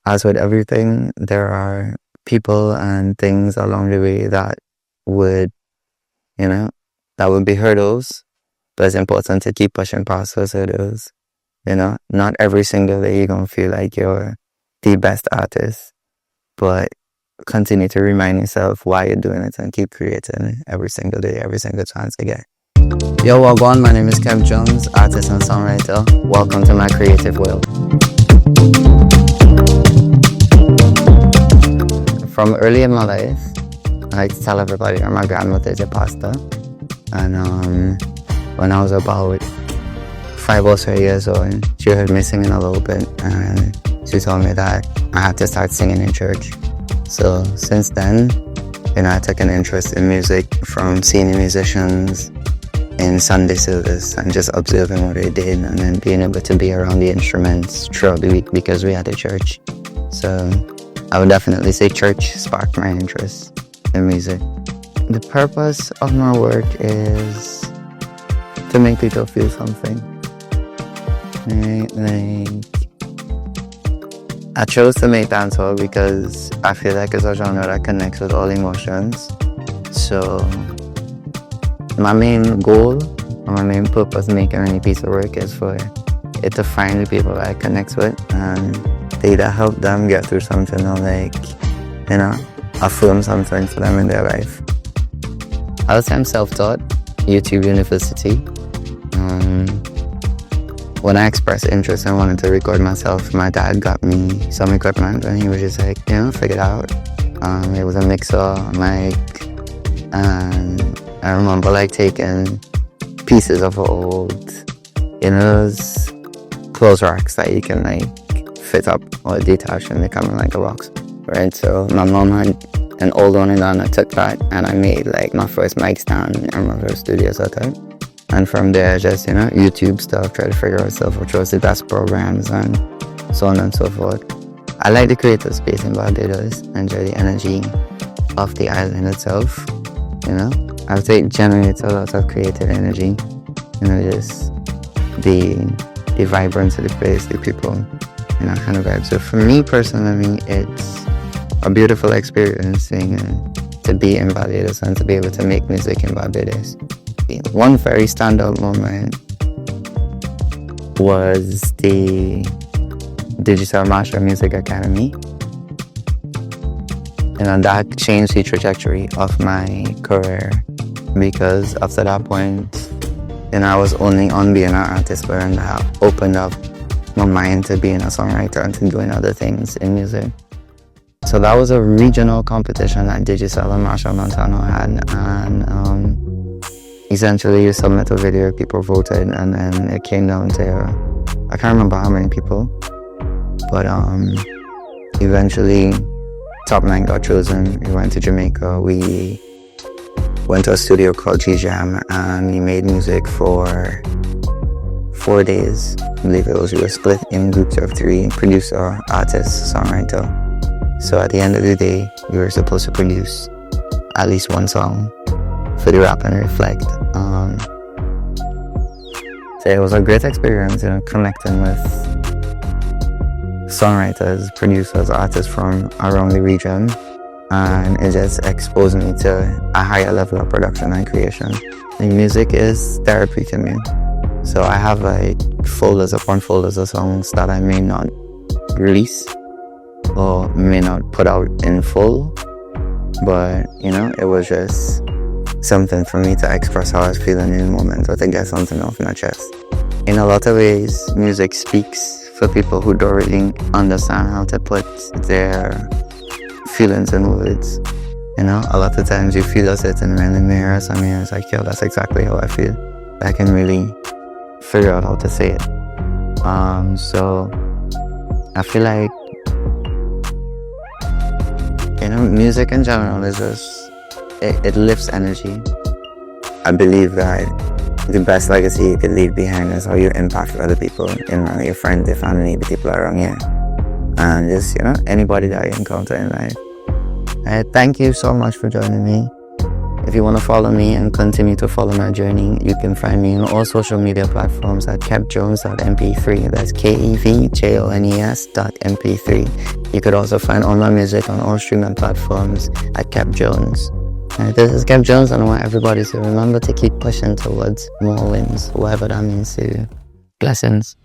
as with everything, there are people and things along the way that would, that would be hurdles, but it's important to keep pushing past those hurdles. Not every single day you're going to feel like you're the best artist, but continue to remind yourself why you're doing it and keep creating every single day, every single chance you get. Yo, wagwan, my name is Kev Jones, artist and songwriter. Welcome to my creative world. From early in my life, I like to tell everybody that my grandmother is a pastor. And when I was about 5 or 6 years old, she heard me singing a little bit, and she told me that I had to start singing in church. So since then, I took an interest in music from seeing musicians in Sunday service and just observing what they did, and then being able to be around the instruments throughout the week because we had a church. So I would definitely say church sparked my interest in music. The purpose of my work is to make people feel something. I chose to make dancehall because I feel like it's a genre that connects with all emotions. So my main goal or my main purpose making any piece of work is for it to find the people that I connect with and they that help them get through something or affirm something for them in their life. I would say I'm self-taught, YouTube University. When I expressed interest and wanted to record myself, my dad got me some equipment and he was just like, figure it out. It was a mixer, a mic, and I remember taking pieces of old, those clothes racks that you can fit up or detach and become like a box, right? So my mom had an old one and I took that and I made my first mic stand in my first studio setup. And from there, just, YouTube stuff, try to figure out stuff, which was the best programs and so on and so forth. I like the creative space in Barbados, enjoy the energy of the island itself, I would say it generates a lot of creative energy, just the vibrance of the place, the people, kind of vibe. So for me personally, it's a beautiful experience to be in Barbados and to be able to make music in Barbados. One very standout moment was the Digital Master Music Academy. And that changed the trajectory of my career because after that point, I was only on being an artist, but that opened up my mind to being a songwriter and to doing other things in music. So that was a regional competition that Digital and Marshall Montano had, and essentially you submit a video, people voted, and then it came down to, I can't remember how many people, but eventually top 9 got chosen. We went to Jamaica, we went to a studio called G-Jam, and we made music for 4 days. I believe it was, we were split in groups of 3, producer, artist, songwriter. So at the end of the day, we were supposed to produce at least one song for the Rap and Reflect. So it was a great experience, connecting with songwriters, producers, artists from around the region, and it just exposed me to a higher level of production and creation. Music is therapy to me. So I have folders upon folders of songs that I may not release or may not put out in full, but it was just something for me to express how I was feeling in the moment or to get something off my chest. In a lot of ways, music speaks for people who don't really understand how to put their feelings in words. A lot of times you feel a certain way in the mirror, some mirrors like, yo, that's exactly how I feel. I can really figure out how to say it. So I feel like music in general is just, it lifts energy. I believe that the best legacy you could leave behind is how you impact other people, your friends, your family, the people around you, and just, anybody that you encounter in life. Thank you so much for joining me. If you want to follow me and continue to follow my journey, you can find me on all social media platforms at kevjones.mp3. That's KEVJONES.mp3. You could also find all my music on all streaming platforms at Kev Jones. This is Kev Jones, and I want everybody to remember to keep pushing towards more wins, whatever that means to you. Blessings.